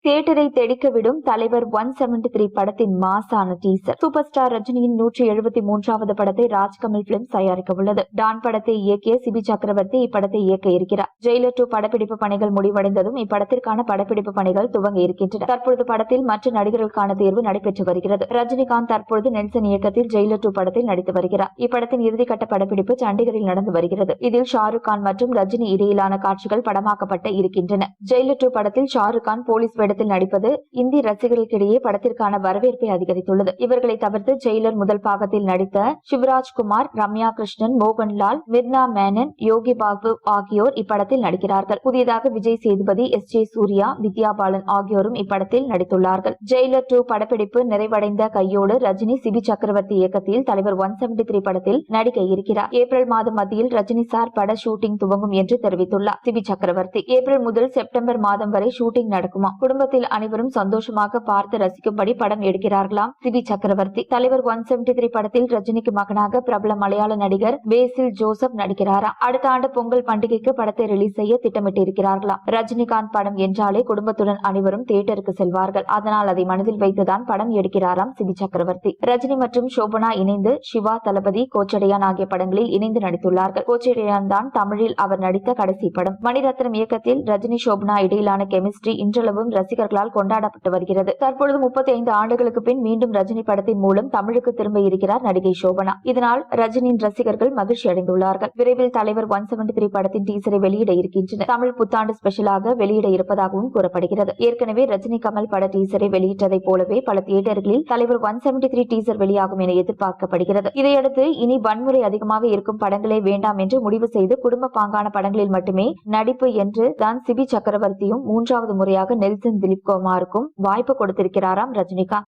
தியேட்டரை தெடிக்க விடும் தலைவர் 173 படத்தின் மாசான டீசர். சூப்பர் ஸ்டார் ரஜினியின் 173வது படத்தை ராஜ்கமல் பிலிம்ஸ் தயாரிக்க உள்ளது. டான் படத்தை இயக்கிய சிபி சக்கரவர்த்தி இப்படத்தை இயக்க இருக்கிறார். ஜெயிலர் 2 படப்பிடிப்பு பணிகள் முடிவடைந்ததும் இப்படத்திற்கான படப்பிடிப்பு பணிகள் துவங்க இருக்கின்றன. தற்பொழுது படத்தில் மற்ற நடிகர்களுக்கான தேர்வு நடைபெற்று வருகிறது. ரஜினிகாந்த் தற்பொழுது நெல்சன் இயக்கத்தில் ஜெயிலர் 2 படத்தில் நடித்து வருகிறார். இப்படத்தின் இறுதிக்கட்ட படப்பிடிப்பு சண்டிகரில் நடந்து வருகிறது. இதில் ஷாருக் கான் மற்றும் ரஜினி இடையிலான காட்சிகள் படமாக்கப்பட்ட இருக்கின்றன. ஜெயிலர் 2 படத்தில் ஷாருக் கான் போலீஸ் நடிப்பது இந்தி ரசிகர்களுக்கிடையே படத்திற்கான வரவேற்பை அதிகரித்துள்ளது. இவர்களை தவிர்த்து ஜெயிலர் முதல் பாகத்தில் நடித்த சிவராஜ்குமார், ரம்யா கிருஷ்ணன், மோகன்லால், மிர்னா மேனன், யோகி பாபு ஆகியோர் இப்படத்தில் நடிக்கிறார்கள். புதியதாக விஜய் சேதுபதி, எஸ்.ஜே. சூர்யா, வித்யா பாலன் ஆகியோரும் இப்படத்தில் நடித்துள்ளார்கள். ஜெயிலர் 2 படப்பிடிப்பு நிறைவடைந்த கையோடு ரஜினி சிபி சக்கரவர்த்தி இயக்கத்தில் தலைவர் 173 படத்தில் நடிக்க இருக்கிறார். ஏப்ரல் மாதம் மத்தியில் ரஜினி சார் பட ஷூட்டிங் துவங்கும் என்று தெரிவித்துள்ளார் சிபி சக்கரவர்த்தி. ஏப்ரல் முதல் செப்டம்பர் மாதம் வரை ஷூட்டிங் நடக்குமா? குடும்பத்தில் அனைவரும் சந்தோஷமாக பார்த்து ரசிக்கும்படி படம் எடுக்கிறார்களாம் சிபி சக்கரவர்த்தி. தலைவர் 173 படத்தில் ரஜினிக்கு மகனாக பிரபல மலையாள நடிகர் பேசில் ஜோசப் நடிக்கிறாராம். அடுத்த ஆண்டு பொங்கல் பண்டிகைக்கு படத்தை ரிலீஸ் செய்ய திட்டமிட்டிருக்கிறார்களாம். ரஜினிகாந்த் படம் என்றாலே குடும்பத்துடன் அனைவரும் தியேட்டருக்கு செல்வார்கள். அதனால் அதை மனதில் வைத்துதான் படம் எடுக்கிறாராம் சிபி சக்கரவர்த்தி. ரஜினி மற்றும் சோபனா இணைந்து சிவா, தளபதி, கோச்சடையான் ஆகிய படங்களில் இணைந்து நடித்துள்ளார்கள். கோச்சடையான் தான் தமிழில் அவர் நடித்த கடைசி படம். மணிரத்னம் இயக்கத்தில் ரஜினி சோபனா இடையிலான கெமிஸ்ட்ரி இன்றளவும் ரசிகர்களால் கொண்டாடப்பட்டு வருகிறது. தற்பொழுது 35 ஆண்டுகளுக்கு பின் மீண்டும் ரஜினி படத்தின் மூலம் தமிழுக்கு திரும்ப இருக்கிறார் நடிகை சோபனா. இதனால் ரஜினியின் ரசிகர்கள் மகிழ்ச்சி அடைந்துள்ளார்கள். விரைவில் தலைவர் 173 படத்தின் டீசரை வெளியிட இருக்கின்றனர். தமிழ் புத்தாண்டு ஸ்பெஷலாக வெளியிட இருப்பதாகவும் கூறப்படுகிறது. ஏற்கனவே ரஜினி கமல் பட டீசரை வெளியிட்டதை போலவே பல தியேட்டர்களில் தலைவர் 173 டீசர் வெளியாகும் என எதிர்பார்க்கப்படுகிறது. இதையடுத்து இனி வன்முறை அதிகமாக இருக்கும் படங்களே வேண்டாம் என்று முடிவு செய்து குடும்ப பாங்கான படங்களில் மட்டுமே நடிப்பு என்று தான் சிபி சக்கரவர்த்தியும் 3வது முறையாக நெல்சன் திலீப் குமாருக்கும் வாய்ப்பு கொடுத்திருக்கிறாராம் ரஜினிகாந்த்.